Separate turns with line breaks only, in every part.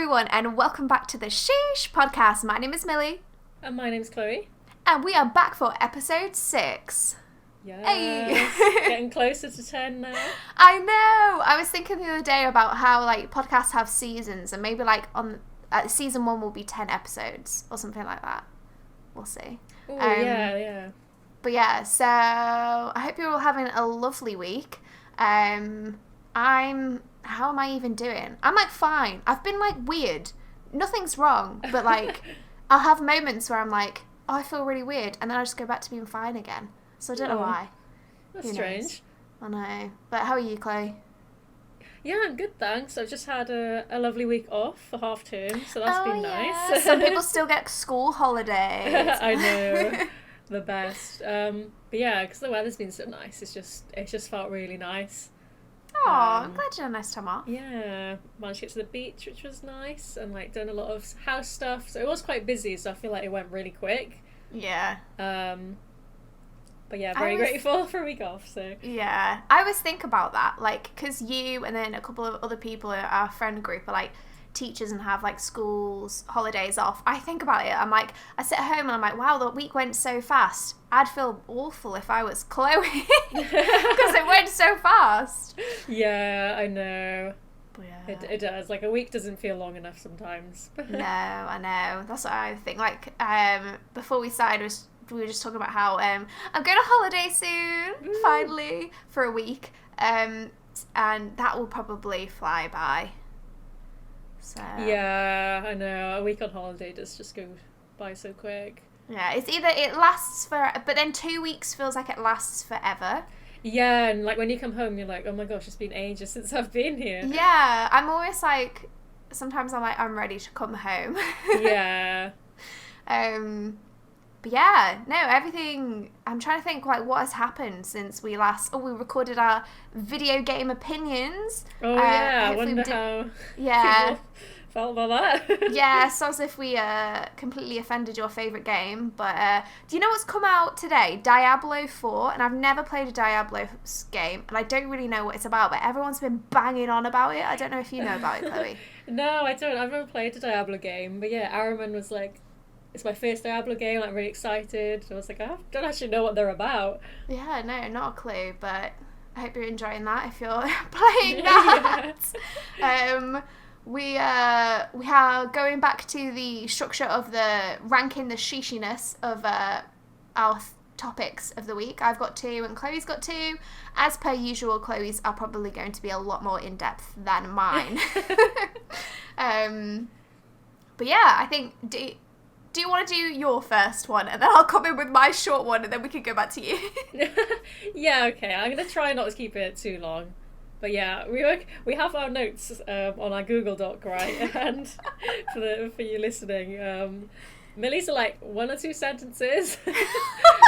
everyone, and welcome back to the Sheesh podcast. My name is Millie.
And my name's Chloe.
And we are back for episode 6.
Yeah.
Hey.
Getting closer to 10 now.
I know. I was thinking the other day about how podcasts have seasons, and maybe on season 1 will be 10 episodes or something like that. We'll see.
Ooh, yeah.
But yeah, so I hope you're all having a lovely week. How am I even doing? I'm fine. I've been weird. Nothing's wrong, but I'll have moments where I'm oh, I feel really weird, and then I just go back to being fine again. So I don't know why.
That's strange.
I know. But how are you, Chloe?
Yeah, I'm good, thanks. I've just had a lovely week off for half term, so that's been nice.
Some people still get school holidays.
I know. The best. But yeah, because the weather's been so nice, it's just felt really nice.
Oh, I'm glad you had a nice time off.
Yeah, managed to get to the beach, which was nice, and done a lot of house stuff. So it was quite busy, so I feel like it went really quick.
Yeah.
But yeah, very grateful for a week off. So
yeah, I always think about that, because you and then a couple of other people in our friend group are teachers and have schools holidays off. I think about it. I sit at home and I'm wow, the week went so fast. I'd feel awful if I was Chloe because it went so fast.
Yeah, I know.
Yeah.
It does. A week doesn't feel long enough sometimes.
No, I know. That's what I think. Before we started, we were just talking about how I'm going on holiday soon, finally, for a week, and that will probably fly by. So
yeah, I know. A week on holiday does just go by so quick.
Yeah, it's either it lasts but then 2 weeks feels like it lasts forever.
Yeah, and when you come home, you're oh my gosh, it's been ages since I've been here.
Yeah, I'm always sometimes I'm ready to come home.
Yeah.
But yeah, no, everything, I'm trying to think what has happened since we we recorded our video game opinions.
Oh yeah, I wonder how people felt about that.
Yeah, so as if we completely offended your favourite game, but do you know what's come out today? Diablo 4, and I've never played a Diablo game, and I don't really know what it's about, but everyone's been banging on about it. I don't know if you know about it, Chloe.
No, I don't. I've never played a Diablo game, but yeah, Araman was it's my first Diablo game, I'm really excited. I was I don't actually know what they're about. Yeah,
no, not a clue, but I hope you're enjoying that if you're playing that. Yeah. We are going back to the structure of the ranking the sheeshiness of our topics of the week. I've got 2 and Chloe's got 2. As per usual, Chloe's are probably going to be a lot more in-depth than mine. But yeah, I think... Do you want to do your first one, and then I'll come in with my short one, and then we can go back to you?
Yeah, okay. I'm going to try not to keep it too long. But yeah, we have our notes on our Google Doc, right? And for you listening, Millie's are 1 or 2 sentences,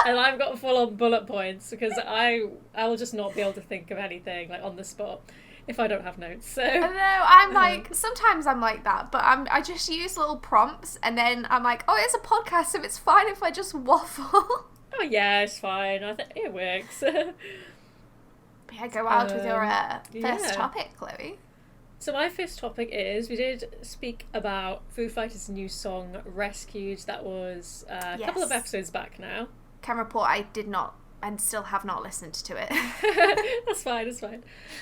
and I've got full-on bullet points, because I will just not be able to think of anything on the spot if I don't have notes. So
I know, I'm sometimes I'm like that, but I just use little prompts, and then I'm oh, it's a podcast, so it's fine if I just waffle.
Oh yeah, it's fine. I think it works.
But yeah, go out with your first topic, Chloe.
So my first topic is, we did speak about Foo Fighters' new song, Rescued. That was a couple of episodes back now.
Can report I did not and still have not listened to it.
That's fine.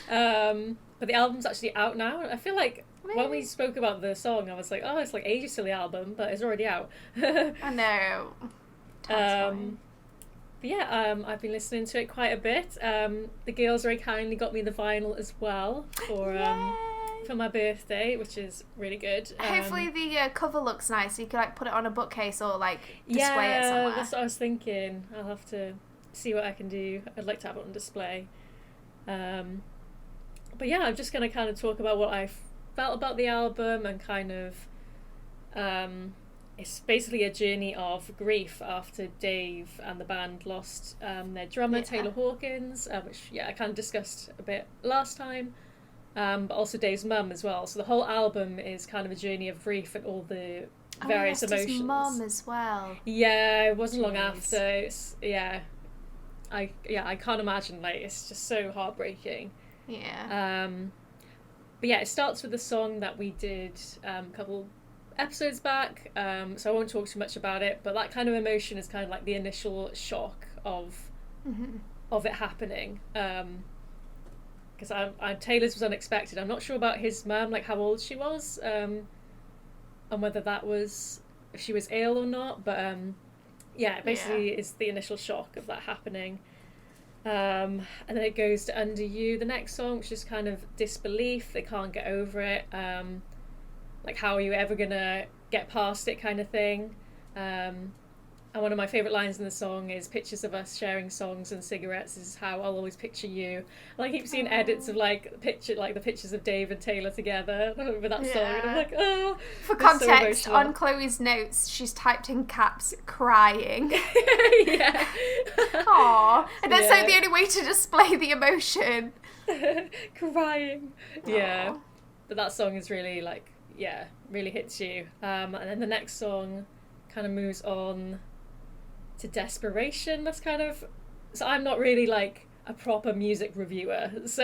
But the album's actually out now. I feel when we spoke about the song, I was oh, it's ages till the album, but it's already out.
I know.
But yeah, I've been listening to it quite a bit. The girls very kindly got me the vinyl as well for my birthday, which is really good.
Hopefully the cover looks nice, so you could put it on a bookcase or display it somewhere.
Yeah, that's what I was thinking. I'll have to see what I can do. I'd like to have it on display. But yeah, I'm just going to kind of talk about what I felt about the album, and kind of it's basically a journey of grief after Dave and the band lost their drummer, Taylor Hawkins, which I kind of discussed a bit last time, but also Dave's mum as well. So the whole album is kind of a journey of grief and all the various emotions.
His mum as well.
Yeah, it wasn't long after. I can't imagine, it's just so heartbreaking.
Yeah.
But yeah, it starts with a song that we did a couple episodes back, so I won't talk too much about it, but that kind of emotion is kind of like the initial shock of it happening, because Taylor's was unexpected. I'm not sure about his mum, like how old she was, and whether that was, if she was ill or not, but yeah, basically it's the initial shock of that happening. And then it goes to Under You, the next song, which is kind of disbelief. They can't get over it. Like, how are you ever gonna get past it, kind of thing. And one of my favourite lines in the song is, pictures of us sharing songs and cigarettes is how I'll always picture you. And I keep seeing edits of like the pictures of Dave and Taylor together with that song, and I'm like, oh.
For context, so on Chloe's notes, she's typed in caps, crying.
Yeah.
Aww. And that's like the only way to display the emotion.
Crying. Yeah. But that song is really like, really hits you. And then the next song kind of moves on to Desperation. That's kind of, so I'm not really like a proper music reviewer, so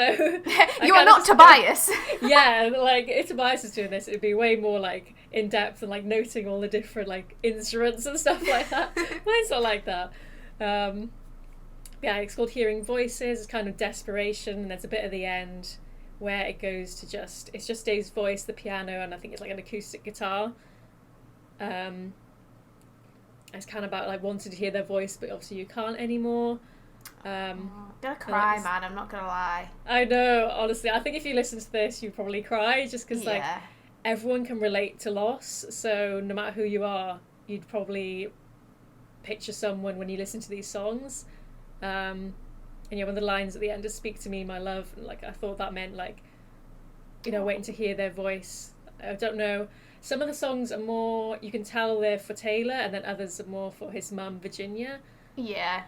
you are not Tobias.
Yeah, like if Tobias is doing this, it'd be way more like in depth and like noting all the different like instruments and stuff like that. Mine's not like that. Yeah, it's called Hearing Voices. It's kind of Desperation, and there's a bit at the end where it goes to it's just Dave's voice, the piano, and I think it's like an acoustic guitar. It's kind of about like wanting to hear their voice, but obviously you can't anymore.
I'm gonna cry, man, I'm not gonna lie.
I know, honestly. I think if you listen to this, you'd probably cry, just because like everyone can relate to loss. So no matter who you are, you'd probably picture someone when you listen to these songs. And yeah, one of the lines at the end is "Speak to me, my love." And like I thought that meant like, you know, waiting to hear their voice. I don't know. Some of the songs are more, you can tell they're for Taylor, and then others are more for his mum, Virginia. Yeah.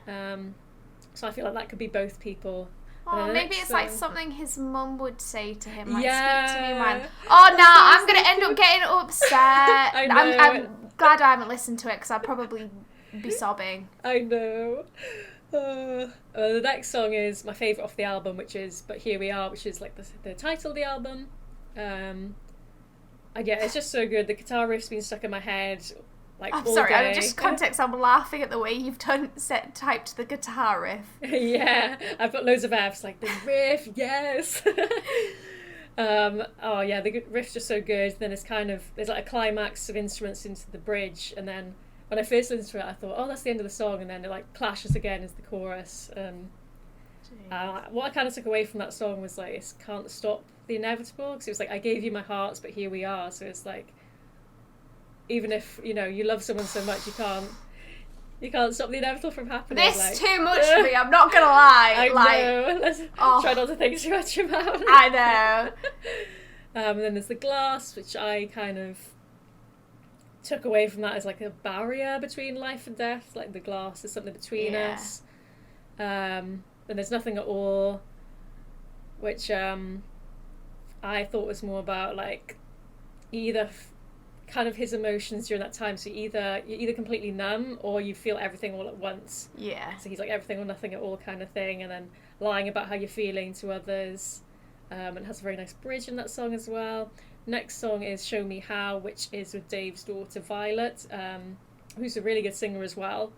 So I feel like that could be both people.
Oh, maybe it's like something his mum would say to him, like, speak to me, man. Oh, no, I'm going to end up getting upset.
I know.
I'm glad I haven't listened to it, because I'd probably be sobbing.
I know. The next song is my favourite off the album, which is But Here We Are, which is like the title of the album. Yeah, it's just so good. The guitar riff's been stuck in my head like all
sorry,
day.
Just context, I'm laughing at the way you've typed the guitar riff.
Yeah, I've got loads of F's, like the riff, yes. Oh yeah, the riff's just so good. Then it's kind of, there's like a climax of instruments into the bridge, and then when I first listened to it, I thought, oh, that's the end of the song, and then it like clashes again as the chorus. What I kind of took away from that song was like, it can't stop the inevitable, because it was like, I gave you my heart, but here we are. So it's like, even if, you know, you love someone so much, you can't stop the inevitable from happening.
This
like,
too much for me, I'm not gonna lie.
I know. Let's try not to think too much about it.
I know.
And then there's the glass, which I kind of took away from that as like a barrier between life and death. Like the glass is something between us. And there's nothing at all, which I thought was more about like either kind of his emotions during that time. So you're either completely numb or you feel everything all at once. Yeah. So he's like everything or nothing at all kind of thing, and then lying about how you're feeling to others. And it has a very nice bridge in that song as well. Next song is Show Me How, which is with Dave's daughter Violet, who's a really good singer as well.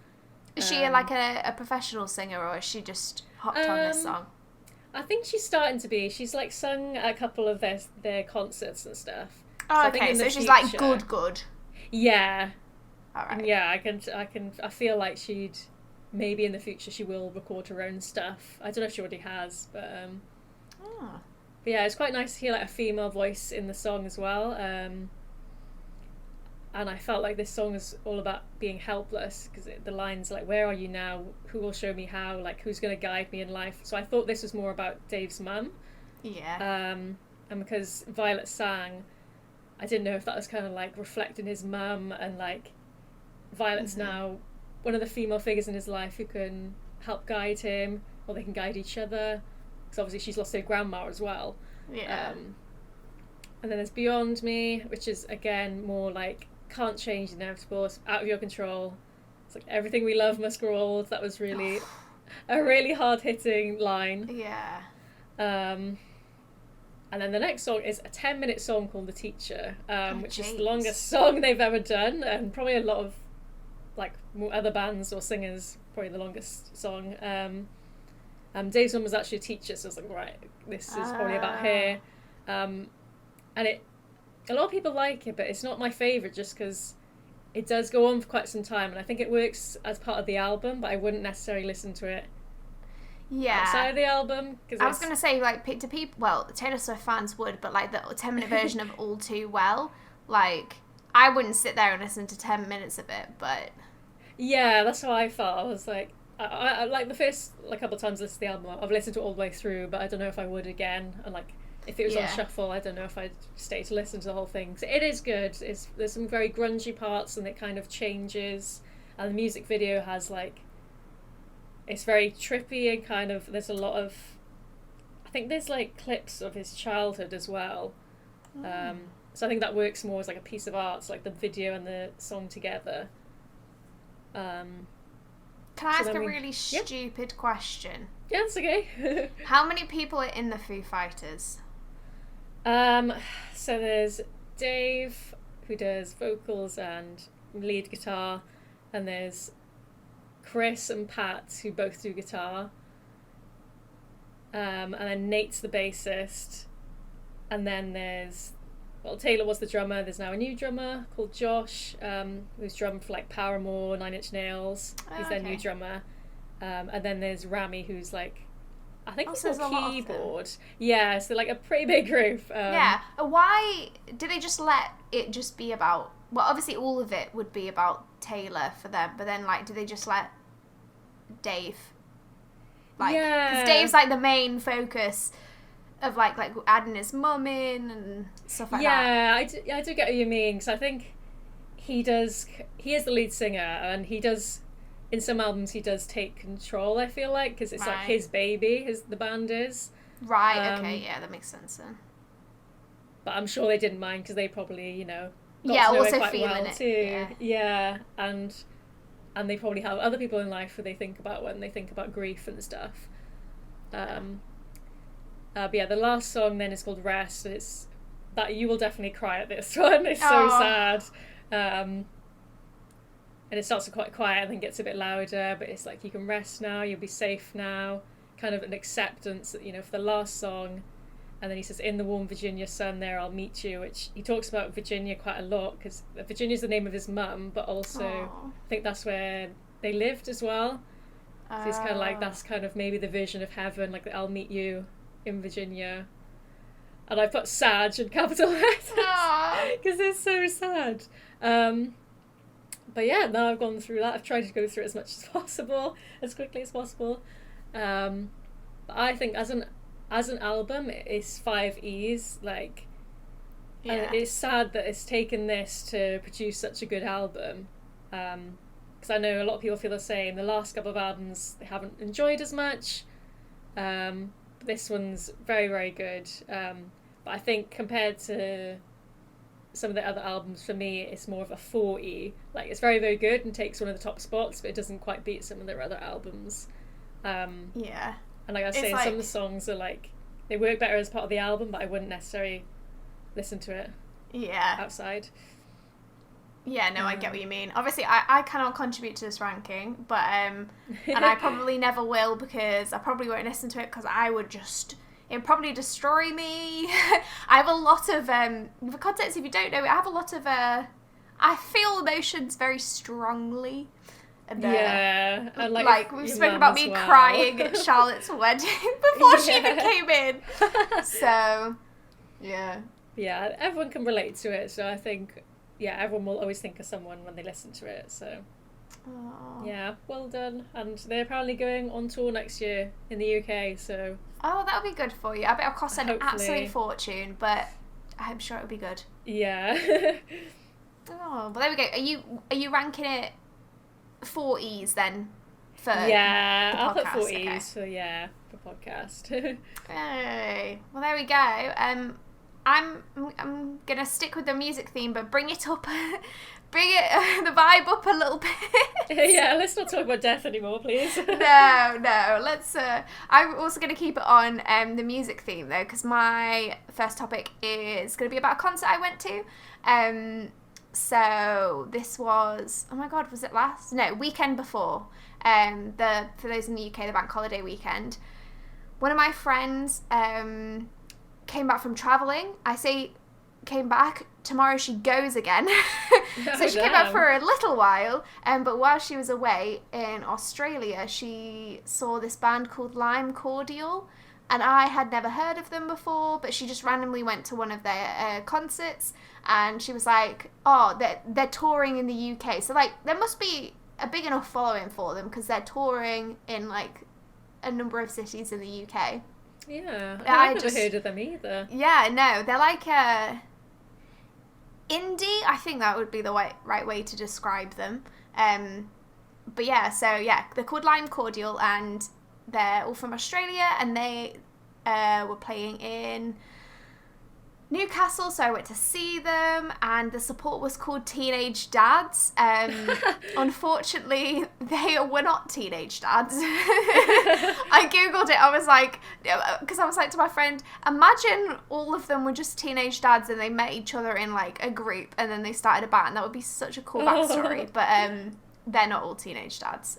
Is she like a professional singer, or is she just hopped on this song?
I think she's starting to be. She's like sung at a couple of their concerts and stuff.
Oh, so okay. So she's like good.
Yeah.
All right.
Yeah, I feel like she'd maybe in the future she will record her own stuff. I don't know if she already has, but but yeah, it's quite nice to hear like a female voice in the song as well. And I felt like this song is all about being helpless, because the lines like, where are you now? Who will show me how? Like, who's going to guide me in life? So I thought this was more about Dave's mum. Yeah. And because Violet sang, I didn't know if that was kind of like reflecting his mum, and like Violet's now one of the female figures in his life who can help guide him, or they can guide each other. Because obviously she's lost her grandma as well. Yeah. And then there's Beyond Me, which is again more like, can't change the inevitable, it's out of your control. It's like, everything we love must grow old. That was really a really hard hitting line. Yeah. And then the next song is a 10-minute song called The Teacher, which is the
jeez.
longest song they've ever done, and probably a lot of like other bands or singers, probably the longest song. Dave's mum was actually a teacher, so I was like, right, this is probably about her. And a lot of people like it, but it's not my favourite just because it does go on for quite some time, and I think it works as part of the album, but I wouldn't necessarily listen to it outside of the album.
I was going to say, like, to people, well, Taylor Swift fans would, but like the 10-minute version of All Too Well, like, I wouldn't sit there and listen to 10 minutes of it, but...
Yeah, that's how I felt. I was like, I like the first couple of times I listened to the album, I've listened to it all the way through, but I don't know if I would again, and like, if it was on shuffle, I don't know if I'd stay to listen to the whole thing. So it is good. There's some very grungy parts, and it kind of changes, and the music video has like, it's very trippy, and kind of, there's a lot of, I think there's like clips of his childhood as well. So I think that works more as like a piece of art, so like the video and the song together.
Can I ask a really stupid question?
Yeah, it's okay.
How many people are in the Foo Fighters?
So there's Dave, who does vocals and lead guitar, and there's Chris and Pat, who both do guitar, and then Nate's the bassist, and then there's, well, Taylor was the drummer, there's now a new drummer called Josh, who's drummed for like Paramore, Nine Inch Nails, he's their new drummer, and then there's Rami, who's like, I think he's more keyboard. Yeah, so like a pretty big group.
Why did they just let it just be about, well, obviously all of it would be about Taylor for them, but then like, do they just let Dave, like, because Dave's like the main focus of like adding his mum in and stuff like that.
Yeah, I do get what you mean, because I think he is the lead singer, and he does, in some albums he does take control, I feel like, because it's like his baby, the band is.
Right, okay, yeah, that makes sense then.
But I'm sure they didn't mind, because they probably, you know,
also
quite
feeling
well
it
too. Yeah, and they probably have other people in life who they think about when they think about grief and stuff. But yeah, the last song then is called Rest. It's that you will definitely cry at this one. It's so sad. And it starts quite quiet and then gets a bit louder, but it's like, you can rest now, you'll be safe now. Kind of an acceptance, you know, for the last song. And then he says, in the warm Virginia sun there I'll meet you, which he talks about Virginia quite a lot, because Virginia's the name of his mum, but also I think that's where they lived as well. So it's kind of like, that's kind of maybe the vision of heaven, like, I'll meet you in Virginia. And I put sad in capital letters because it's so sad. But yeah, now I've gone through that. I've tried to go through it as much as possible, as quickly as possible. But I think as an album, it's 5 E's. Like, it's sad that it's taken this to produce such a good album. Because I know a lot of people feel the same. The last couple of albums they haven't enjoyed as much. This one's very, very good. But I think compared to some of the other albums, for me, it's more of a 4E. Like, it's very, very good and takes one of the top spots, but it doesn't quite beat some of their other albums. And like I was saying, some of the songs are like, they work better as part of the album, but I wouldn't necessarily listen to it outside.
Yeah, no, I get what you mean. Obviously, I cannot contribute to this ranking, but and I probably never will, because I probably won't listen to it, because it'd probably destroy me. I have a lot of, for context, if you don't know, I have a lot of, I feel emotions very strongly. And,
and
like we've spoken about me crying at Charlotte's wedding before she even came in. So,
yeah, everyone can relate to it. So I think, everyone will always think of someone when they listen to it. So, yeah, well done. And they're apparently going on tour next year in the UK. So,
that'll be good for you. I bet it'll cost an absolute fortune, but I'm sure it'll be good.
Yeah.
Well, there we go. Are you ranking it 4 E's then? For
I'll put 4 E's
okay.
for podcast.
Hey, well, there we go. I'm gonna stick with the music theme, but bring it up, the vibe up a little bit.
Yeah, let's not talk about death anymore, please.
No. Let's. I'm also gonna keep it on the music theme though, because my first topic is gonna be about a concert I went to. So this was, oh my god, was it weekend before? For those in the UK, the bank holiday weekend. One of my friends came back from travelling. I say came back, tomorrow she goes again. So she came back for a little while, but while she was away in Australia, she saw this band called Cordiale, and I had never heard of them before, but she just randomly went to one of their concerts, and she was like, oh, they're touring in the UK, so like there must be a big enough following for them, because they're touring in like a number of cities in the UK.
Yeah, I've never heard of them either.
Yeah, no, they're like indie, I think that would be the right way to describe them. But yeah, so yeah, they're called Cordiale, and they're all from Australia, and they were playing in Newcastle, so I went to see them, and the support was called Teenage Dads. Unfortunately, they were not teenage dads. I googled it. I was like, because I was like to my friend, imagine all of them were just teenage dads and they met each other in like a group and then they started a band. That would be such a cool backstory. But they're not all teenage dads.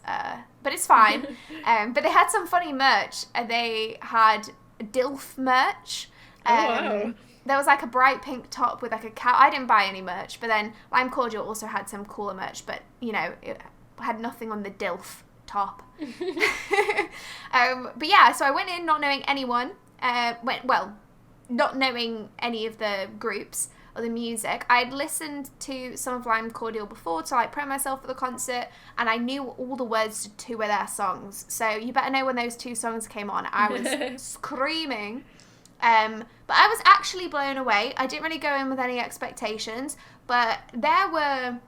But it's fine. But they had some funny merch. They had DILF merch.
Wow.
There was like a bright pink top with like a cow. I didn't buy any merch, but then Cordiale also had some cooler merch, but you know, it had nothing on the DILF top. But yeah, so I went in not knowing anyone, not knowing any of the groups or the music. I'd listened to some of Cordiale before to like prep myself for the concert, and I knew all the words to two of their songs. So you better know when those two songs came on, I was screaming. But I was actually blown away. I didn't really go in with any expectations, but there were,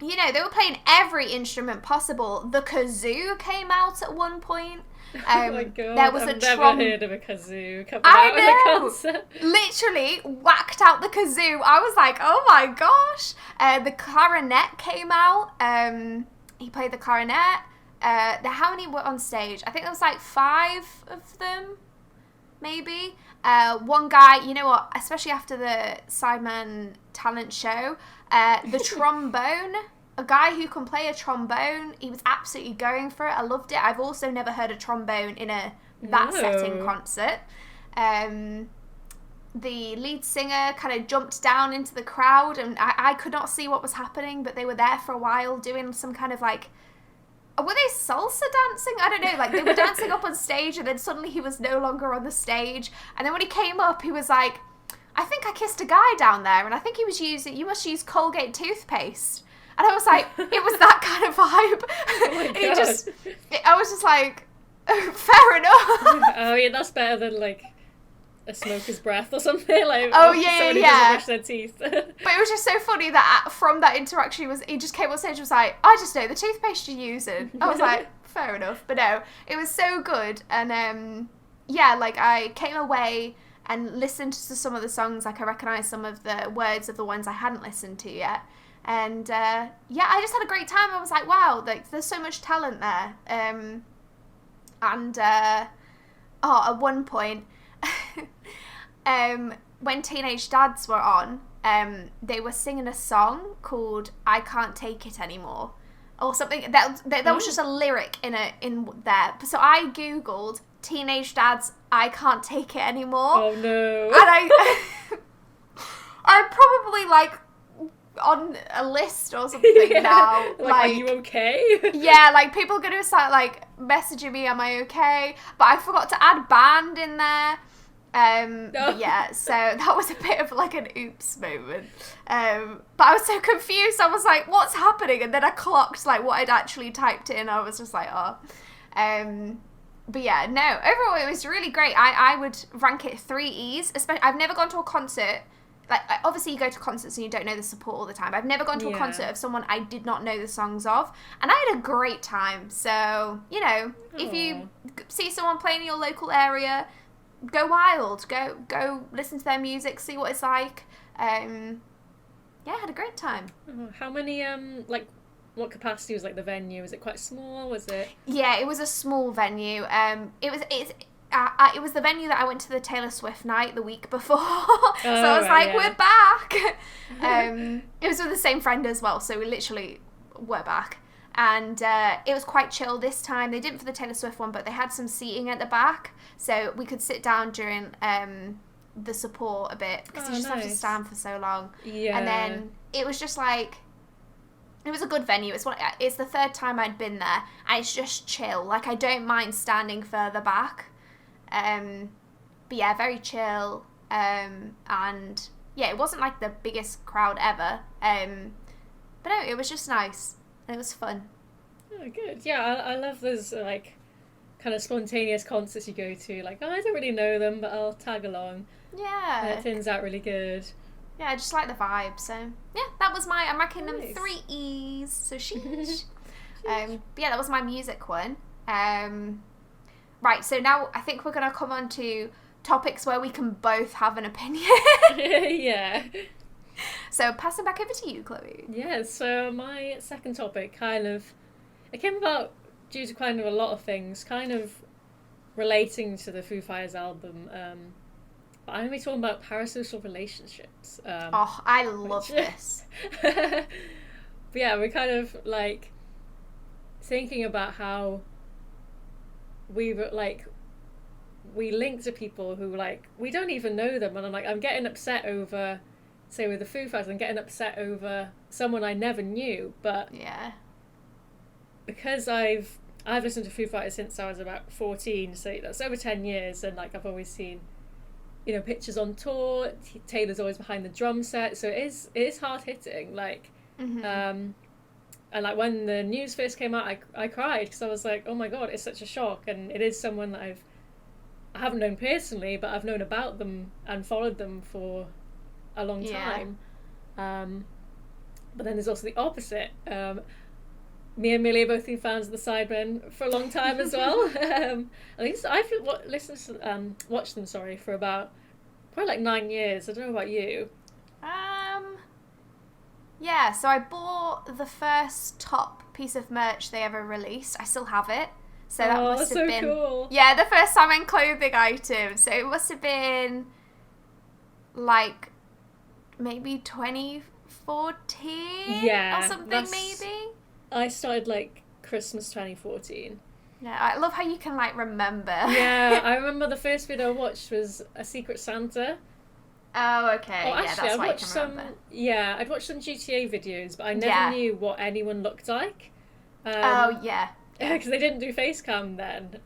you know, they were playing every instrument possible. The kazoo came out at one point.
Oh my god,
there was
I've never heard of a kazoo coming out in a concert.
Literally whacked out the kazoo. I was like, oh my gosh. The clarinet came out. He played the clarinet. How many were on stage? I think there was like 5 of them. Maybe. One guy, you know what, especially after the Sidemen talent show, the trombone, a guy who can play a trombone, he was absolutely going for it. I loved it. I've also never heard a trombone in that setting concert. The lead singer kind of jumped down into the crowd, and I could not see what was happening, but they were there for a while doing some kind of like, were they salsa dancing? I don't know, like they were dancing up on stage, and then suddenly he was no longer on the stage, and then when he came up he was like, I think I kissed a guy down there, and I think you must use Colgate toothpaste. And I was like, it was that kind of vibe.
Oh my god.
I was just like, fair enough.
Oh yeah, that's better than like a smoker's breath or something, like
someone
who doesn't brush their teeth.
But it was just so funny that from that interaction, he just came on stage and was like, I just know the toothpaste you're using. I was like, fair enough. But no, it was so good. And yeah, like I came away and listened to some of the songs, like I recognised some of the words of the ones I hadn't listened to yet. And yeah, I just had a great time. I was like, wow, like there's so much talent there. At one point, when Teenage Dads were on, they were singing a song called "I Can't Take It Anymore" or something. That was just a lyric in there. So I googled Teenage Dads "I Can't Take It Anymore."
Oh no!
And I'm probably like on a list or something now.
Like, are you okay?
Yeah, like people are gonna start like messaging me, am I okay? But I forgot to add band in there. But yeah, so that was a bit of like an oops moment. But I was so confused. I was like, what's happening? And then I clocked like what I'd actually typed in. I was just like, oh. But yeah, no, overall it was really great. I would rank it 3 E's. Especially, I've never gone to a concert. Like, obviously you go to concerts and you don't know the support all the time. I've never gone to a concert of someone I did not know the songs of. And I had a great time. So, you know, if you see someone playing in your local area, go wild, go listen to their music, see what it's like. Yeah, had a great time.
How many like, what capacity was like the venue? Was it quite small? Was it?
Yeah, it was a small venue. It was the venue that I went to the Taylor Swift night the week before. So I was like, we're back. It was with the same friend as well, so we literally were back. And it was quite chill this time. They didn't for the Taylor Swift one, but they had some seating at the back, so we could sit down during the support a bit, because you just have to stand for so long.
Yeah.
And then it was just like, it was a good venue. It's the third time I'd been there, and it's just chill. Like, I don't mind standing further back. But yeah, very chill. And yeah, it wasn't like the biggest crowd ever. But no, it was just nice. And it was fun.
Oh, good. Yeah, I love those like kind of spontaneous concerts you go to. Like, oh, I don't really know them, but I'll tag along.
Yeah.
And it turns out really good.
Yeah, I just like the vibe. So yeah, that was I'm racking them
Nice.
3 E's. So sheesh. But yeah, that was my music one. Right, so now I think we're going to come on to topics where we can both have an opinion.
Yeah.
So pass it back over to you, Chloe.
Yeah, so my second topic it came about due to kind of a lot of things, kind of relating to the Foo Fighters album. But I'm going to be talking about parasocial relationships.
I love this.
But yeah, we're kind of like thinking about how we link to people who like we don't even know them, and I'm getting upset over, say with the Foo Fighters, I'm getting upset over someone I never knew, but
Yeah.
because I've listened to Foo Fighters since I was about 14, so that's over 10 years, and like I've always seen, you know, pictures on tour. Taylor's always behind the drum set, so it is hard hitting. Like, and like when the news first came out, I cried because I was like, oh my god, it's such a shock, and it is someone that I haven't known personally, but I've known about them and followed them for a long time. But then there's also the opposite. Me and Millie have both been fans of the Sidemen for a long time as well. I've watched them for about probably like 9 years. I don't know about you.
Yeah, so I bought the first top piece of merch they ever released. I still have it. So that must have been
cool.
Yeah, the first time in clothing items. So it must have been like maybe 2014 or something maybe.
I started like Christmas 2014.
Yeah, I love how you can like remember.
Yeah, I remember the first video I watched was A Secret Santa.
Oh, okay.
Oh, actually,
yeah, that's why you can remember.
I'd watched some GTA videos, but I never knew what anyone looked like.
Oh, yeah.
Because they didn't do face cam then.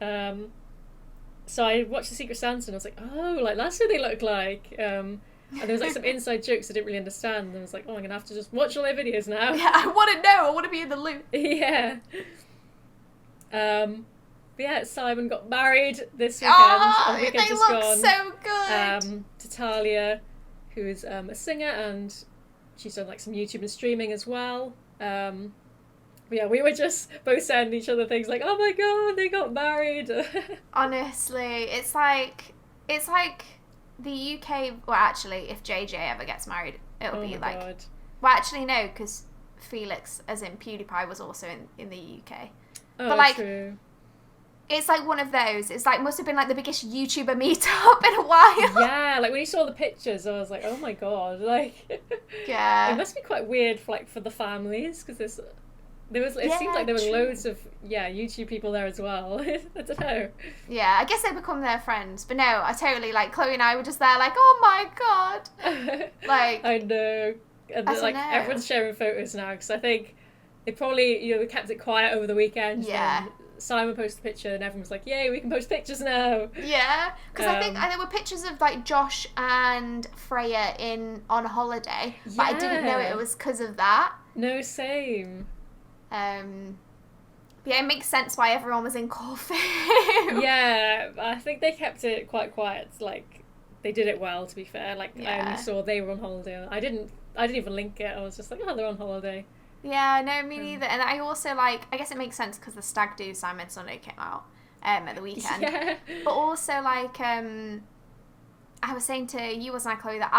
So I watched The Secret Santa and I was like, oh, like that's who they look like. And there was like some inside jokes I didn't really understand. And I was like, oh, I'm going to have to just watch all their videos now.
Yeah, I want to know. I want to be in the loop.
Yeah. But yeah, Simon got married this weekend.
Oh,
weekend
they look so good.
To Talia, who is a singer, and she's done like some YouTube and streaming as well. Yeah, we were just both sending each other things like, oh my god, they got married.
Honestly, it's like the UK. Well, actually, if JJ ever gets married, it'll be like. God. Well, actually, no, because Felix, as in PewDiePie, was also in the UK.
Oh,
but like,
true.
It's like one of those. It's like must have been like the biggest YouTuber meetup in a while.
Yeah, like when you saw the pictures, I was like, oh my god, like.
Yeah.
It must be quite weird for the families, because it seemed like there were loads of YouTube people there as well. I don't know.
Yeah, I guess they become their friends, but no, I totally like Chloe and I were just there like, oh my god, like
I know, and like everyone's sharing photos now because I think they probably kept it quiet over the weekend.
Yeah.
And Simon posted a picture and everyone was like, yay, we can post pictures now.
Yeah, because I think there were pictures of like Josh and Freya on holiday, but I didn't know it was because of that.
No, same.
Yeah, it makes sense why everyone was in Corfu.
Yeah, I think they kept it quite quiet. Like, they did it well, to be fair. Like, I only saw they were on holiday. I didn't even link it. I was just like, oh, they're on holiday.
Yeah, no, me neither. And I also I guess it makes sense because the Stag Do Simon Sunday came out. at the weekend.
Yeah.
But also, like, I was saying to you, wasn't I, Chloe, that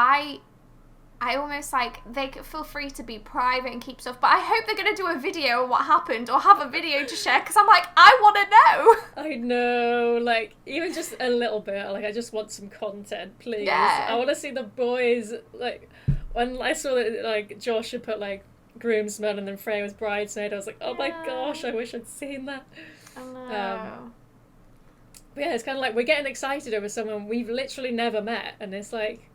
I almost, like, they feel free to be private and keep stuff, but I hope they're going to do a video of what happened or have a video to share, because I'm like, I want to know.
I know, like, even just a little bit, like, I just want some content, please.
Yeah.
I want to see the boys, like, when I saw that, like, Josh had put, like, groomsmen and then Freya was bridesmaid, I was like, oh my gosh, I wish I'd seen that.
I know.
But yeah, it's kind of like, we're getting excited over someone we've literally never met, and it's like...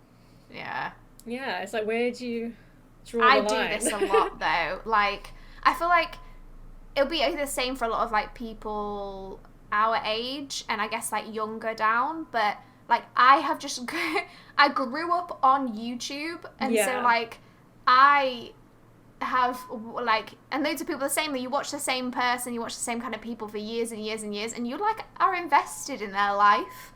Yeah.
Yeah, it's like, where do you draw the line?
I do this a lot, though. Like, I feel like it'll be the same for a lot of, like, people our age and I guess, like, younger down. But, like, I have just... I grew up on YouTube. And so, like, I have, like... And loads of people are the same. You watch the same person, you watch the same kind of people for years and years and years. And you, like, are invested in their life.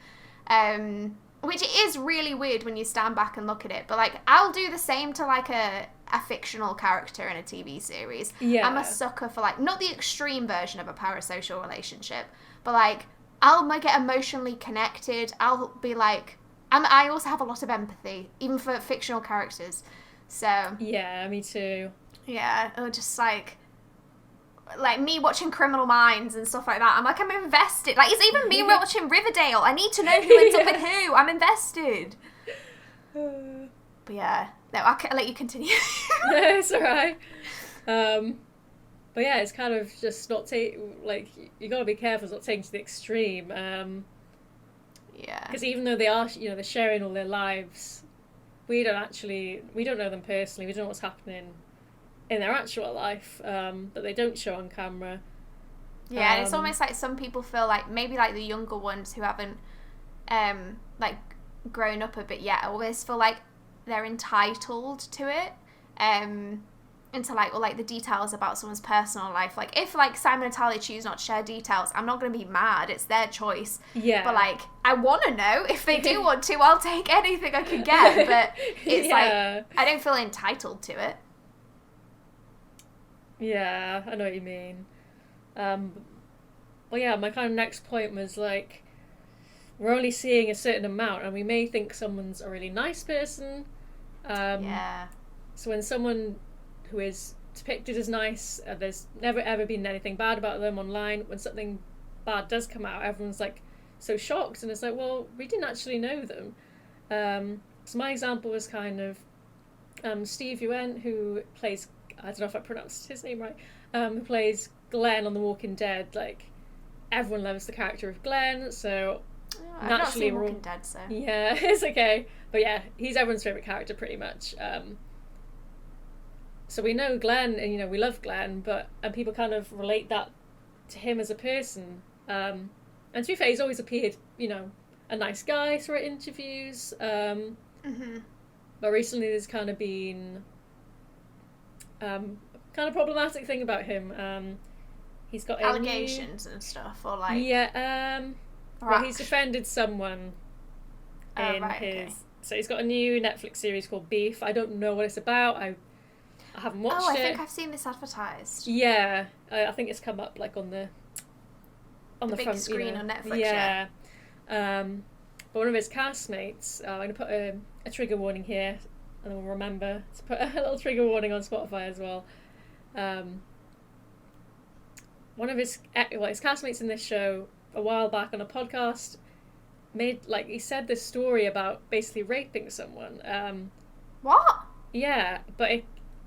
Which is really weird when you stand back and look at it. But, like, I'll do the same to, like, a fictional character in a TV series.
Yeah.
I'm a sucker for, like, not the extreme version of a parasocial relationship, but, like, I'll get emotionally connected. I'll be, like... I also have a lot of empathy, even for fictional characters. So...
Yeah, me too.
Yeah, or just, like me watching Criminal Minds and stuff like that. I'm like, I'm invested. Like, it's even me watching Riverdale. I need to know who ends up with who. I'm invested. But yeah, no, I'll let you continue.
No, it's alright. But yeah, it's kind of just not like, you gotta be careful it's not taken to the extreme.
Yeah.
Because even though they are, they're sharing all their lives, we don't know them personally. We don't know what's happening in their actual life, that they don't show on camera.
Yeah, and it's almost like some people feel like, maybe like the younger ones who haven't, like, grown up a bit yet, always feel like they're entitled to it, and to, like, or, like, the details about someone's personal life. Like, if, like, Simon and Talia choose not to share details, I'm not going to be mad. It's their choice.
Yeah.
But, like, I want to know. If they do want to, I'll take anything I can get. But it's, like, I don't feel entitled to it.
Yeah, I know what you mean. Well, yeah, my kind of next point was, like, we're only seeing a certain amount, and we may think someone's a really nice person.
Yeah.
So when someone who is depicted as nice, there's never ever been anything bad about them online, when something bad does come out, everyone's, like, so shocked, and it's like, well, we didn't actually know them. So my example was kind of Steve Yuen, who plays... I don't know if I pronounced his name right, who plays Glenn on The Walking Dead. Like, everyone loves the character of Glenn, so
I've not seen Walking Dead, so...
Yeah, it's okay. But yeah, he's everyone's favourite character, pretty much. So we know Glenn, and, we love Glenn, and people kind of relate that to him as a person. And to be fair, he's always appeared, a nice guy through interviews.
Mm-hmm.
But recently there's kind of been... kind of problematic thing about him. He's got
allegations and stuff, or like...
Yeah, well, he's defended someone in his...
Okay.
So he's got a new Netflix series called Beef. I don't know what it's about. I haven't watched it.
I think I've seen this advertised.
Yeah, I think it's come up, like, on the
big
front
screen on Netflix.
Yeah. But one of his castmates, I'm going to put a trigger warning here, and we'll remember to put a little trigger warning on Spotify as well. One of his castmates in this show a while back on a podcast he said this story about basically raping someone.
What?
Yeah, but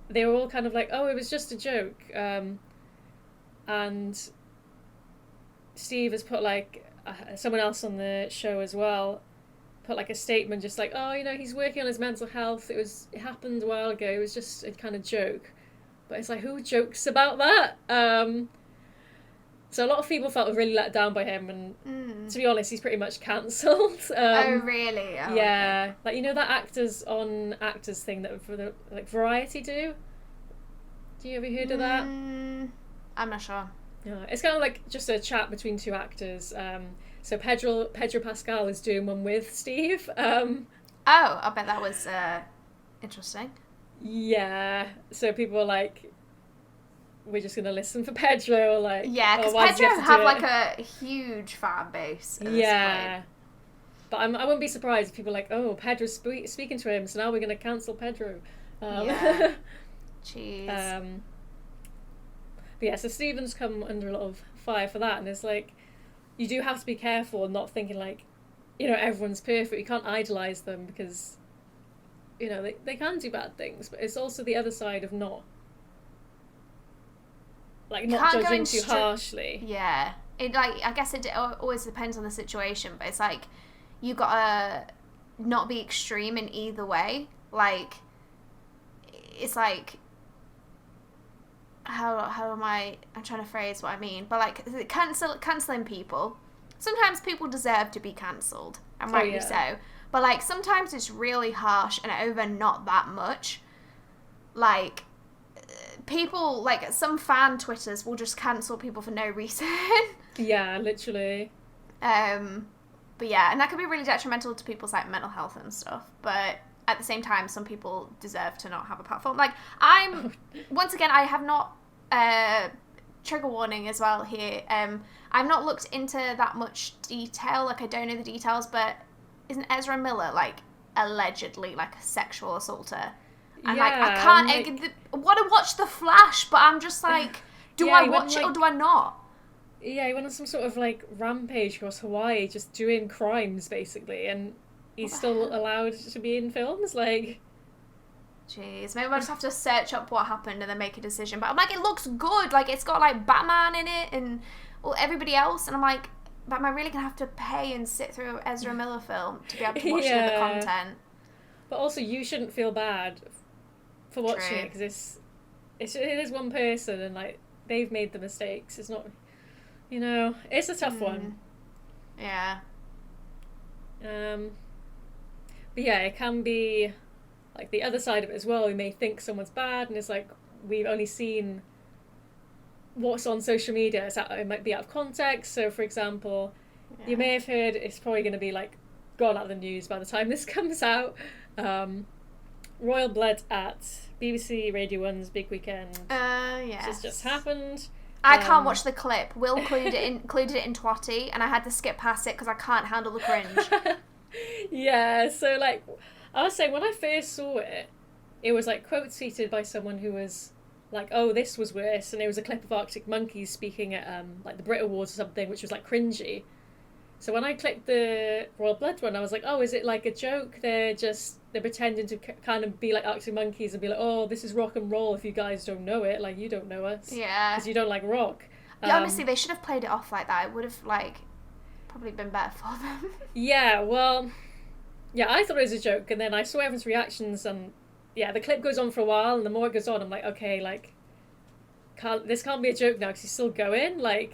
they were all kind of like, oh, it was just a joke. And Steve has put, like, someone else on the show as well, put, like, a statement just like, oh, he's working on his mental health. It happened a while ago. It was just a kind of joke. But it's like, who jokes about that? So a lot of people felt really let down by him, and to be honest, he's pretty much cancelled.
Oh, really? Oh,
yeah. Okay. Like, that actors on actors thing that Variety do? Do you ever heard of that?
I'm not sure.
Yeah, it's kind of like just a chat between two actors. So Pedro Pascal is doing one with Steve.
Oh, I bet that was interesting.
Yeah. So people were like, we're just gonna listen for Pedro, like
yeah, because Pedro have like a huge fan base at this point.
But I wouldn't be surprised if people are like, oh, Pedro's speaking to him, so now we're gonna cancel Pedro.
Yeah. Jeez.
But yeah, so Stephen's come under a lot of fire for that, and it's like, you do have to be careful and not thinking like, you know, everyone's perfect. You can't idolize them because, you know, they can do bad things, but it's also the other side of not judging too harshly.
Yeah, it like, I guess it always depends on the situation, but it's like you gotta not be extreme in either way. Like, it's like, how am I'm trying to phrase what I mean, but like cancelling people. Sometimes people deserve to be cancelled, and rightly so. But like sometimes it's really harsh and over not that much. Like, people, like some fan Twitters will just cancel people for no reason.
Yeah, literally.
But yeah, and that can be really detrimental to people's like mental health and stuff. But at the same time, some people deserve to not have a platform. Like, once again, I have not, trigger warning as well here. I've not looked into that much detail. Like, I don't know the details, but isn't Ezra Miller like allegedly like a sexual assaulter? And like, I can't. I want to watch The Flash, but I'm just like, do I watch it or do I not?
Yeah, he went on some sort of like rampage across Hawaii, just doing crimes basically, and he's still allowed to be in films. Like,
jeez, maybe I'll just have to search up what happened and then make a decision. But I'm like, it looks good. Like, it's got like Batman in it and everybody else, and I'm like, but am I really gonna have to pay and sit through an Ezra Miller film to be able to watch the other content? But
also, you shouldn't feel bad for watching it because it is one person and like they've made the mistakes. It's not, you know, it's a tough one.
Yeah.
But yeah, it can be like the other side of it as well. We may think someone's bad, and it's like we've only seen what's on social media. It might be out of context. So, for example, you may have heard, it's probably going to be like gone out of the news by the time this comes out. Royal blood at BBC Radio 1's Big Weekend.
Yes.
This just happened.
I can't watch the clip. Will included it in Twatty, and I had to skip past it because I can't handle the cringe.
Yeah, so like, I was saying, when I first saw it, it was like quote tweeted by someone who was like, oh, this was worse, and it was a clip of Arctic Monkeys speaking at like the Brit Awards or something, which was like cringy. So when I clicked the Royal Blood one, I was like, oh, is it like a joke? They're pretending to kind of be like Arctic Monkeys and be like, oh, this is rock and roll if you guys don't know it. Like, you don't know us.
Yeah.
Because you don't like rock.
Yeah, honestly, they should have played it off like that. It would have, like, probably been better for them.
Yeah, well, yeah, I thought it was a joke, and then I saw everyone's reactions, and yeah, the clip goes on for a while, and the more it goes on, I'm like, okay, like, this can't be a joke now, because he's still going, like,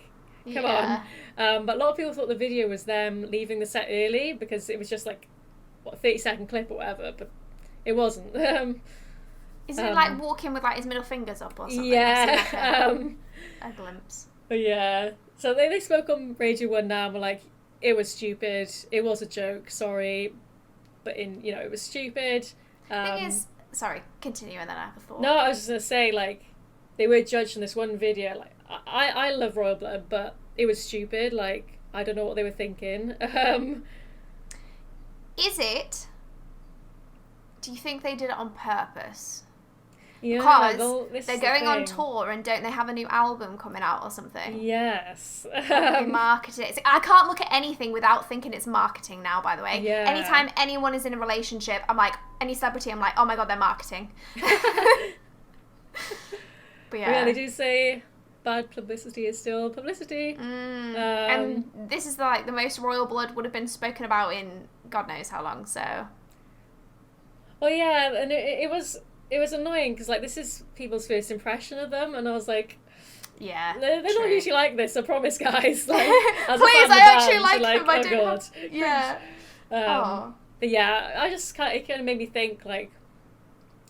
come on. But a lot of people thought the video was them leaving the set early, because it was just like, what, 30-second clip or whatever, but it wasn't.
Isn't it like walking with like his middle fingers up or something?
Yeah.
A glimpse.
Yeah. So they spoke on Radio 1 now and were like, it was stupid, it was a joke, sorry, but it was stupid.
Thing is, sorry, continue and then I have a thought.
No, I was just going to say, like, they were judged in this one video, like, I love Royal Blood, but it was stupid, like, I don't know what they were thinking.
Is it? Do you think they did it on purpose?
Yeah,
because they're going on tour and don't they have a new album coming out or something?
Yes.
They marketed it. I can't look at anything without thinking it's marketing now, by the way.
Yeah.
Anytime anyone is in a relationship, I'm like, any celebrity, I'm like, oh my god, they're marketing. But yeah.
Yeah, they do say bad publicity is still publicity.
And this is the most Royal Blood would have been spoken about in God knows how long, so.
Well, yeah, and it was annoying because like this is people's first impression of them, and I was like,
yeah,
they're not usually like this. I promise, guys. Like, as
please, I actually like them. I do.
God.
Yeah.
But yeah, I just it kind of made me think like.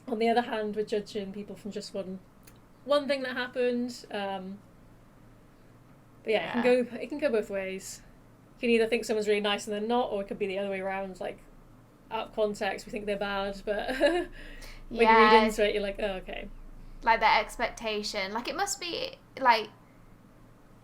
On the other hand, we're judging people from just one thing that happened. But yeah, it can go both ways. You can either think someone's really nice and they're not, or it could be the other way around. Like out of context, we think they're bad, but when you read into it, you're like, oh, okay.
like their expectation. Like it must be like,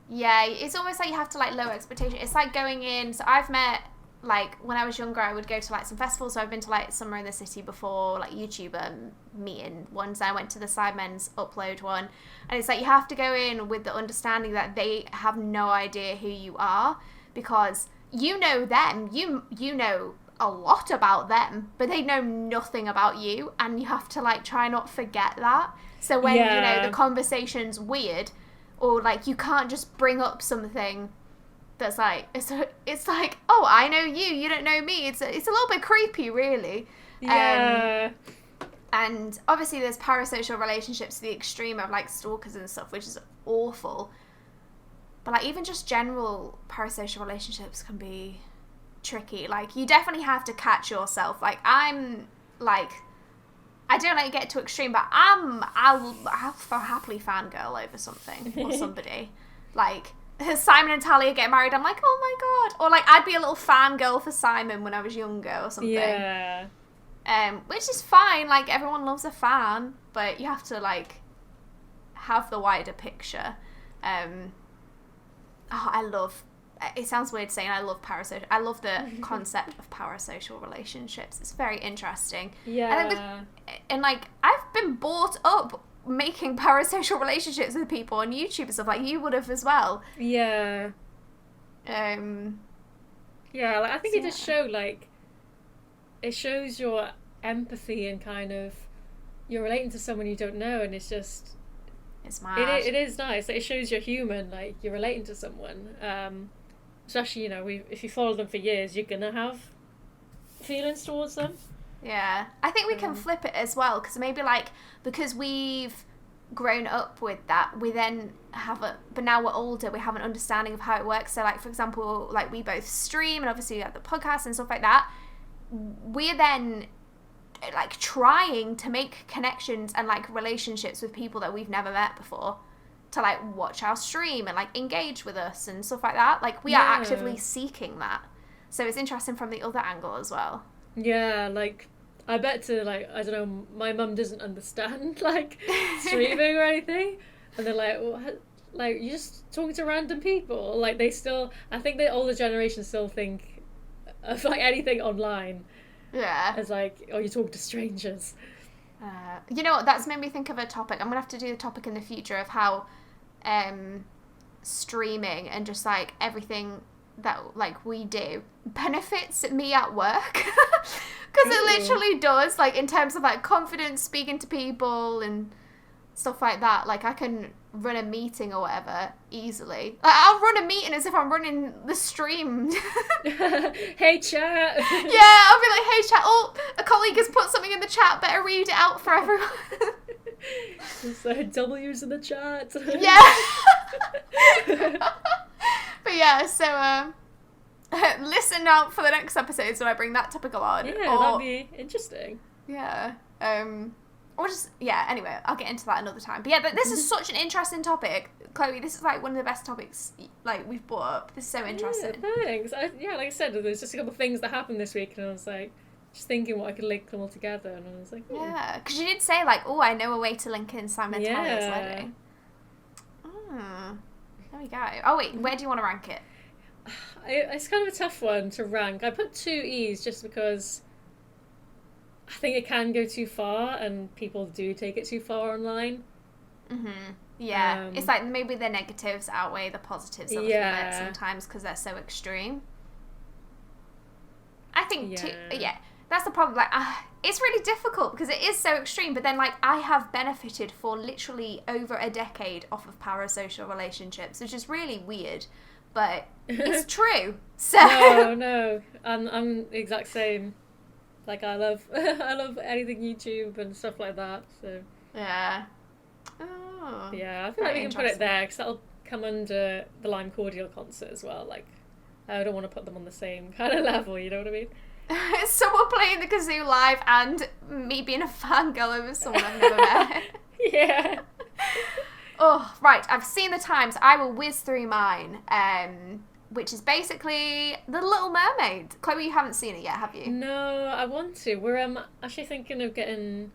yeah, it's almost like you have to like lower expectation. It's like going in. So I've met, like when I was younger, I would go to like some festivals. So I've been to like Summer in the City before, like YouTuber meeting ones. I went to the Sidemen's Upload one, and it's like you have to go in with the understanding that they have no idea who you are, because you know them, you know a lot about them, but they know nothing about you, and you have to like try not forget that. So when you know the conversation's weird, or like you can't just bring up something that's like it's like, oh, I know you don't know me. It's a little bit creepy, really. And obviously there's parasocial relationships to the extreme of like stalkers and stuff, which is awful. But like even just general parasocial relationships can be tricky. Like you definitely have to catch yourself. Like I'm like, I don't like get too extreme, but I'll happily fangirl over something or somebody. Like Simon and Talia get married, I'm like, oh my god. Or like I'd be a little fangirl for Simon when I was younger or something.
Yeah.
Which is fine. Like everyone loves a fan, but you have to like have the wider picture. It sounds weird saying I love parasocial. I love the concept of parasocial relationships. It's very interesting.
Yeah.
And like I've been brought up making parasocial relationships with people on YouTube and stuff, like you would have as well.
Yeah. Yeah, like I think it does show, like, it shows your empathy and kind of you're relating to someone you don't know, and it's just,
it's mad.
It is nice. Like, it shows you're human, like you're relating to someone. Especially, you know, if you follow them for years, you're gonna have feelings towards them.
Yeah, I think we can flip it as well, because maybe like because we've grown up with that, we then but now we're older, we have an understanding of how it works. So like for example, like we both stream and obviously we have the podcast and stuff like that. We're then like trying to make connections and like relationships with people that we've never met before, to like watch our stream and like engage with us and stuff like that. Like we are actively seeking that. So it's interesting from the other angle as well.
Yeah, like I bet I don't know, my mum doesn't understand like streaming or anything, and they're like, what? Like you're just talking to random people. Like I think the older generation still think of like anything online.
Yeah.
As like, oh, you talk to strangers.
You know what? That's made me think of a topic. I'm gonna have to do the topic in the future of how streaming and just like everything that like we do benefits me at work, because it literally does, like in terms of like confidence, speaking to people and stuff like that. Like I can run a meeting or whatever easily. Like, I'll run a meeting as if I'm running the stream.
Hey chat.
Yeah, I'll be like, hey chat, oh, a colleague has put something in the chat, better read it out for everyone.
Just W's in the chat.
Yeah. But yeah, so listen out for the next episodes when I bring that topic on.
Yeah, that'd be interesting.
Yeah. Or just, yeah, anyway, I'll get into that another time. But yeah, but this is such an interesting topic. Chloe, this is like one of the best topics like we've brought up. This is so interesting.
Yeah, thanks. Like I said, there's just a couple of things that happened this week, and I was like, just thinking what I could link them all together, and I was like,
yeah, because you did say like, oh, I know a way to link in Simon and Talia's wedding. There we go. Oh wait, where do you want to rank it?
It's kind of a tough one to rank. I put 2 E's just because I think it can go too far, and people do take it too far online. Yeah, it's like maybe the negatives outweigh the positives a little bit sometimes because they're so extreme. I think that's the problem. Like, it's really difficult because it is so extreme. But then, like, I have benefited for literally over a decade off of parasocial relationships, which is really weird, but it's true. So no, I'm the exact same. Like, I love anything YouTube and stuff like that. So
yeah. Oh.
Yeah, I feel like we can put it there because that'll come under the Lime Cordiale concert as well. Like, I don't want to put them on the same kind of level. You know what I mean?
Someone playing the kazoo live and me being a fangirl over someone I've never met.
Yeah.
Oh, right. I've seen the times. I will whiz through mine, which is basically The Little Mermaid. Chloe, you haven't seen it yet, have you?
No, I want to. We're actually thinking of getting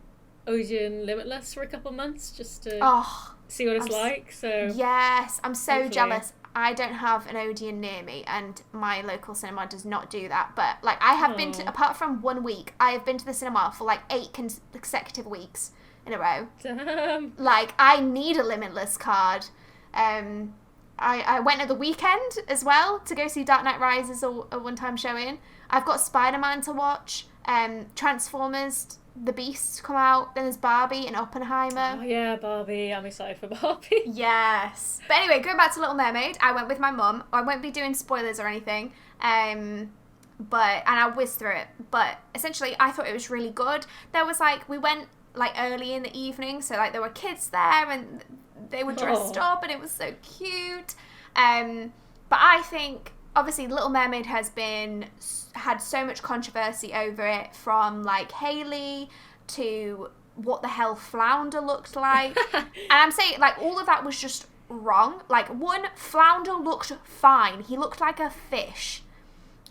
Odeon Limitless for a couple months just to
Oh,
see what it's like. So
yes, I'm so
hopefully.
jealous. I don't have an Odeon near me, and my local cinema does not do that. But like, I have been to, apart from 1 week, I have been to the cinema for like 8 consecutive weeks in a row.
Damn.
Like, I need a Limitless card. I went at the weekend as well to go see Dark Knight Rises, a one-time showing. I've got Spider-Man to watch, Transformers, The Beast come out, then there's Barbie and Oppenheimer.
Oh yeah, Barbie. I'm excited for Barbie.
Yes. But anyway, going back to Little Mermaid, I went with my mum. I won't be doing spoilers or anything. And I whizzed through it. But essentially, I thought it was really good. There was like, we went like early in the evening, so like there were kids there and they were dressed up and it was so cute. But I think obviously Little Mermaid had so much controversy over it, from like Hailey to what the hell Flounder looked like. And I'm saying like all of that was just wrong. Like, one, Flounder looked fine. He looked like a fish.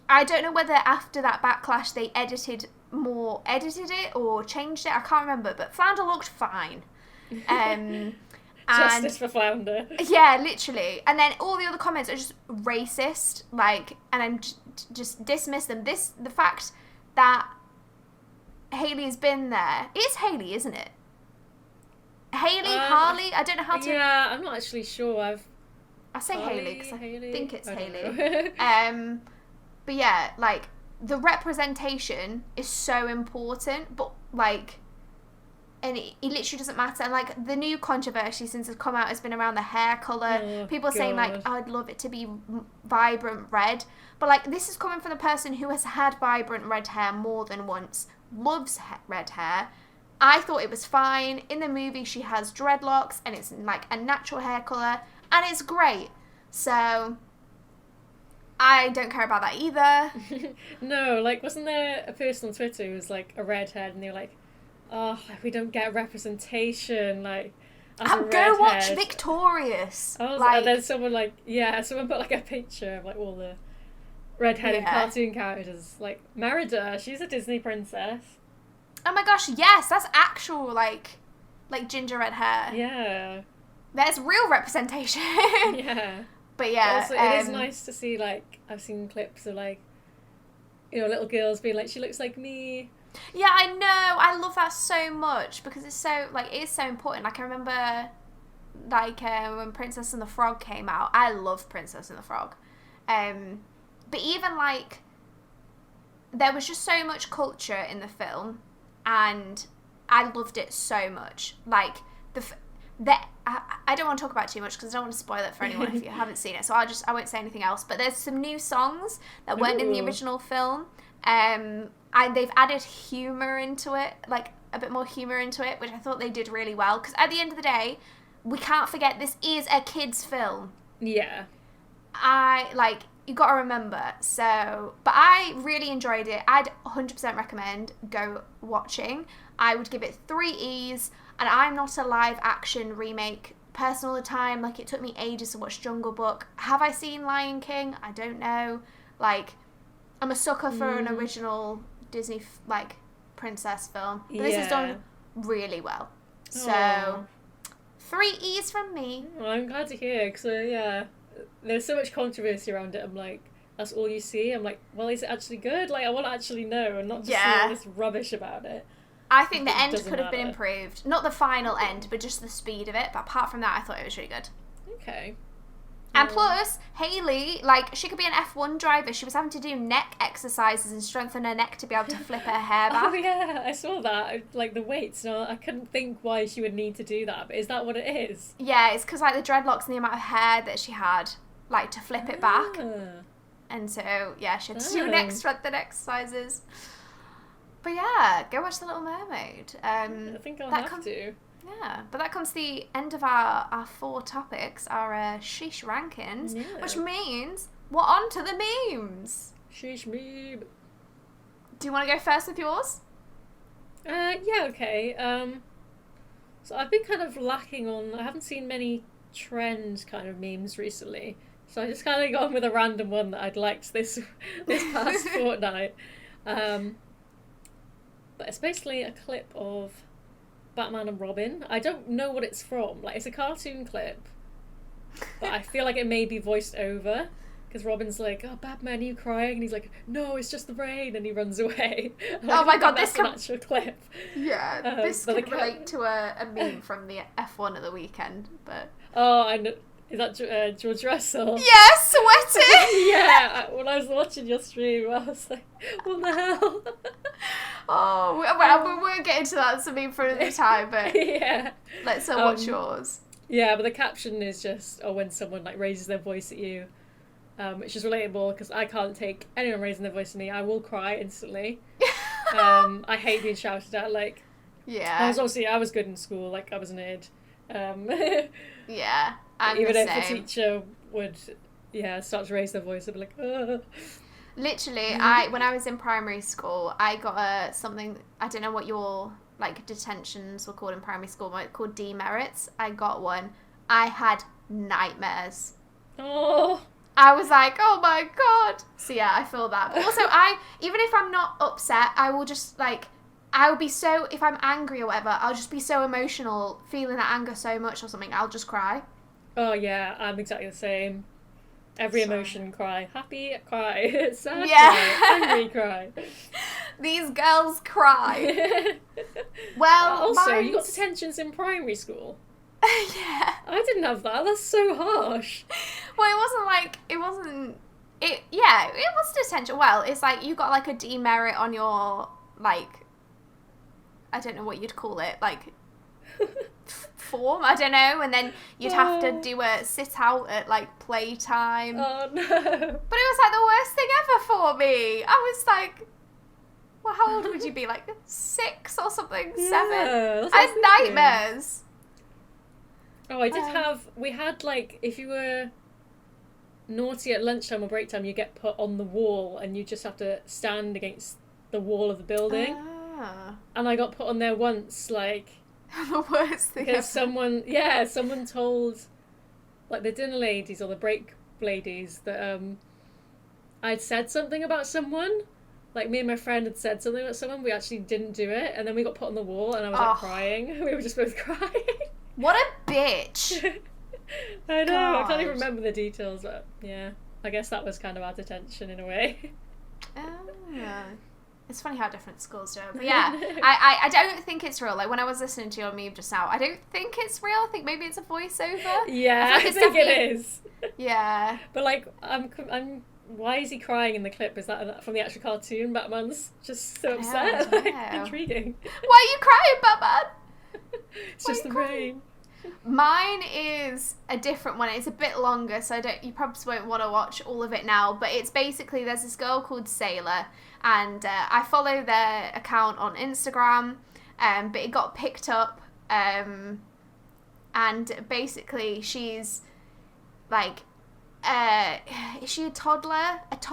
I don't know whether after that backlash they edited it or changed it. I can't remember, but Flounder looked fine.
Justice for Flounder.
Yeah, literally. And then all the other comments are just racist, like, and I'm just dismiss them. The fact that Hailey's been there. It's Hailey, isn't it? Harley? I don't know how to...
Yeah, I'm not actually sure.
I say Hailey because I think it's Hailey.
Know.
But yeah, like, the representation is so important, but like... And it literally doesn't matter. And like, the new controversy since it's come out has been around the hair colour. People saying like, oh, I'd love it to be vibrant red. But like, this is coming from the person who has had vibrant red hair more than once, loves red hair. I thought it was fine. In the movie, she has dreadlocks and it's like a natural hair colour and it's great. So I don't care about that either.
No, like, wasn't there a person on Twitter who was like a redhead and they were like, oh, we don't get representation, like, as a redhead.
Go watch Victorious.
And then someone put like a picture of like all the redheaded cartoon characters, like Merida, she's a Disney princess.
Oh my gosh, yes, that's actual like ginger red hair.
Yeah.
There's real representation.
Yeah.
But yeah.
Also, it is nice to see, like, I've seen clips of like, you know, little girls being like, she looks like me.
Yeah, I know. I love that so much because it's so, like, it is so important. Like, I remember, like, when Princess and the Frog came out. I love Princess and the Frog. But even, like, there was just so much culture in the film, and I loved it so much. Like, I don't want to talk about it too much because I don't want to spoil it for anyone if you haven't seen it. So I won't say anything else. But there's some new songs that weren't in the original film. And they've added humour into it, like a bit more humour into it, which I thought they did really well. Because at the end of the day, we can't forget this is a kid's film.
Yeah.
You got to remember. So, but I really enjoyed it. I'd 100% recommend go watching. I would give it 3 E's. And I'm not a live action remake person all the time. Like, it took me ages to watch Jungle Book. Have I seen Lion King? I don't know. Like, I'm a sucker for an original Disney, like, princess film. But this is done really well. So, 3 E's from me.
Well, I'm glad to hear, because, there's so much controversy around it. I'm like, that's all you see? I'm like, well, is it actually good? Like, I want to actually know and not just see all this rubbish about it.
I think the end could have been improved. Not the final end, but just the speed of it. But apart from that, I thought it was really good.
Okay.
And plus, Hailey, like, she could be an F1 driver. She was having to do neck exercises and strengthen her neck to be able to flip her hair back.
Oh, yeah, I saw that. Like, the weights. No, I couldn't think why she would need to do that. But is that what it is? Yeah,
it's because, like, the dreadlocks and the amount of hair that she had, like, to flip it back. And so, yeah, she had to do neck strengthen exercises. But yeah, go watch The Little Mermaid.
I think I'll have to.
Yeah, but that comes to the end of our 4 topics, our Sheesh rankings, which means we're on to the memes.
Sheesh meme.
Do you want to go first with yours?
Yeah, okay. So I've been kind of lacking on, I haven't seen many trend kind of memes recently, so I just kind of gone with a random one that I'd liked this past fortnight. But it's basically a clip of Batman and Robin. I don't know what it's from. Like, it's a cartoon clip, but I feel like it may be voiced over. Because Robin's like, oh, Batman, are you crying? And he's like, no, it's just the rain. And he runs away.
Oh my god,
that's an actual clip.
Yeah, this could relate to a meme from the F1 at the weekend, but...
Oh, I know. Is that George Russell?
Yeah, sweating!
Yeah, when I was watching your stream, I was like, what the hell?
Oh, well, we won't get into that meme for another time, but
yeah.
Let's watch yours.
Yeah, but the caption is just, when someone like raises their voice at you. Which is relatable because I can't take anyone raising their voice at me. I will cry instantly. I hate being shouted at. Like,
yeah,
I was good in school. Like, I was an id.
Yeah, I'm
even
the
if
same.
a teacher would, start to raise their voice, I'd be like, ugh.
Literally, when I was in primary school, I got something. I don't know what your like detentions were called in primary school, but called demerits. I got one. I had nightmares.
Oh.
I was like, oh my god. So yeah, I feel that. But also, even if I'm not upset, I will just like, I will be so, if I'm angry or whatever, I'll just be so emotional, feeling that anger so much or something, I'll just cry.
Oh yeah, I'm exactly the same. Every emotion, cry. Happy, cry. Sad, cry. Angry, cry.
These girls cry. Well,
also, you got detentions in primary school.
Yeah.
I didn't have that. That's so harsh.
Well, it was detention. Well, it's like you got like a demerit on your, like, I don't know what you'd call it, like, form, I don't know, and then you'd have to do a sit out at like playtime.
Oh no.
But it was like the worst thing ever for me. I was like, well, how old would you be? Like 6 or something? 7? I had nightmares.
Oh, I did we had like, if you were naughty at lunchtime or break time, you get put on the wall and you just have to stand against the wall of the building. And I got put on there once, like,
the worst thing
because someone told, like, the dinner ladies or the break ladies that I'd said something about someone. Like, me and my friend had said something about someone, we actually didn't do it, and then we got put on the wall and I was like crying. We were just both crying. What
a bitch.
I know, God. I can't even remember the details, but yeah, I guess that was kind of our detention in a way.
It's funny how different schools do it. But yeah, I don't think it's real. Like, when I was listening to your meme just now, I don't think it's real. I think maybe it's a voiceover.
Yeah, I think it is.
Yeah.
But like, I'm why is he crying in the clip? Is that from the actual cartoon? Batman's just so upset. Like, intriguing.
Why are you crying, Batman?
It's just the rain.
Mine is a different one. It's a bit longer, so you probably won't want to watch all of it now. But it's basically, there's this girl called Sailor, and I follow their account on Instagram, but it got picked up, and basically she's like, is she a toddler? But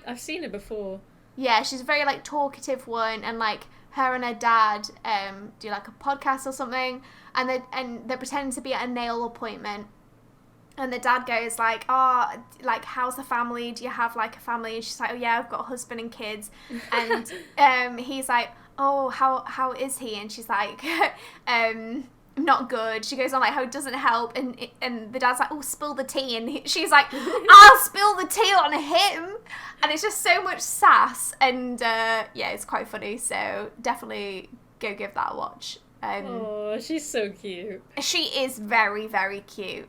I've seen her before. Yeah, she's a very like talkative one, and like her and her dad do like a podcast or something, and they're pretending to be at a nail appointment, and the dad goes like, oh, like, how's the family? Do you have like a family? And she's like, oh yeah, I've got a husband and kids, and he's like, oh, how is he? And she's like, not good. She goes on like how it doesn't help, and the dad's like, oh, spill the tea, and she's like, I'll spill the tea on him, and it's just so much sass, and yeah, it's quite funny, so definitely go give that a watch.
Oh, she's so cute.
She is very, very cute.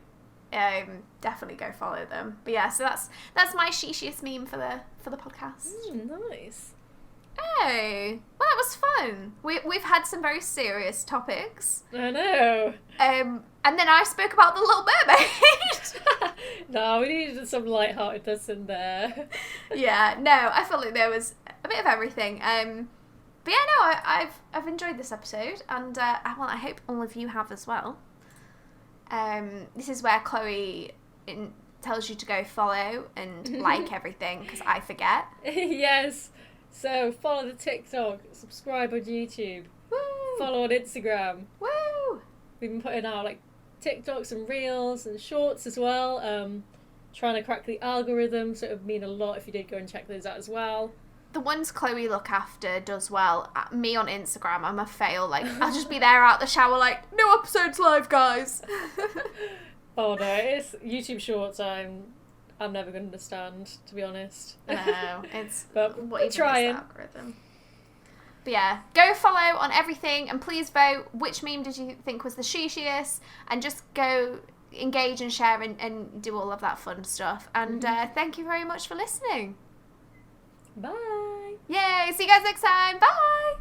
Definitely go follow them. But yeah, so that's my sheeshiest meme for the podcast.
Nice.
Hey, well, that was fun. We've had some very serious topics.
I know.
And then I spoke about the Little Mermaid.
No, we needed some lightheartedness in there.
Yeah, no, I felt like there was a bit of everything. But yeah, no, I've enjoyed this episode, and I hope all of you have as well. This is where Chloe tells you to go follow and like everything, because I forget.
Yes. So, follow the TikTok, subscribe on YouTube,
Woo!
Follow on Instagram.
Woo!
We've been putting out like TikToks and Reels and Shorts as well, trying to crack the algorithm, so it would mean a lot if you did go and check those out as well.
the ones Chloe look after does well. Me on Instagram, I'm a fail. Like, I'll just be there out the shower like, no episodes live, guys.
Oh no, it's YouTube Shorts. I'm never going to understand, to be honest.
No, it's
but
what even
trying.
is the algorithm. But yeah, go follow on everything and please vote which meme did you think was the sheeshiest, and just go engage and share and do all of that fun stuff. And thank you very much for listening.
Bye.
Yay, see you guys next time. Bye.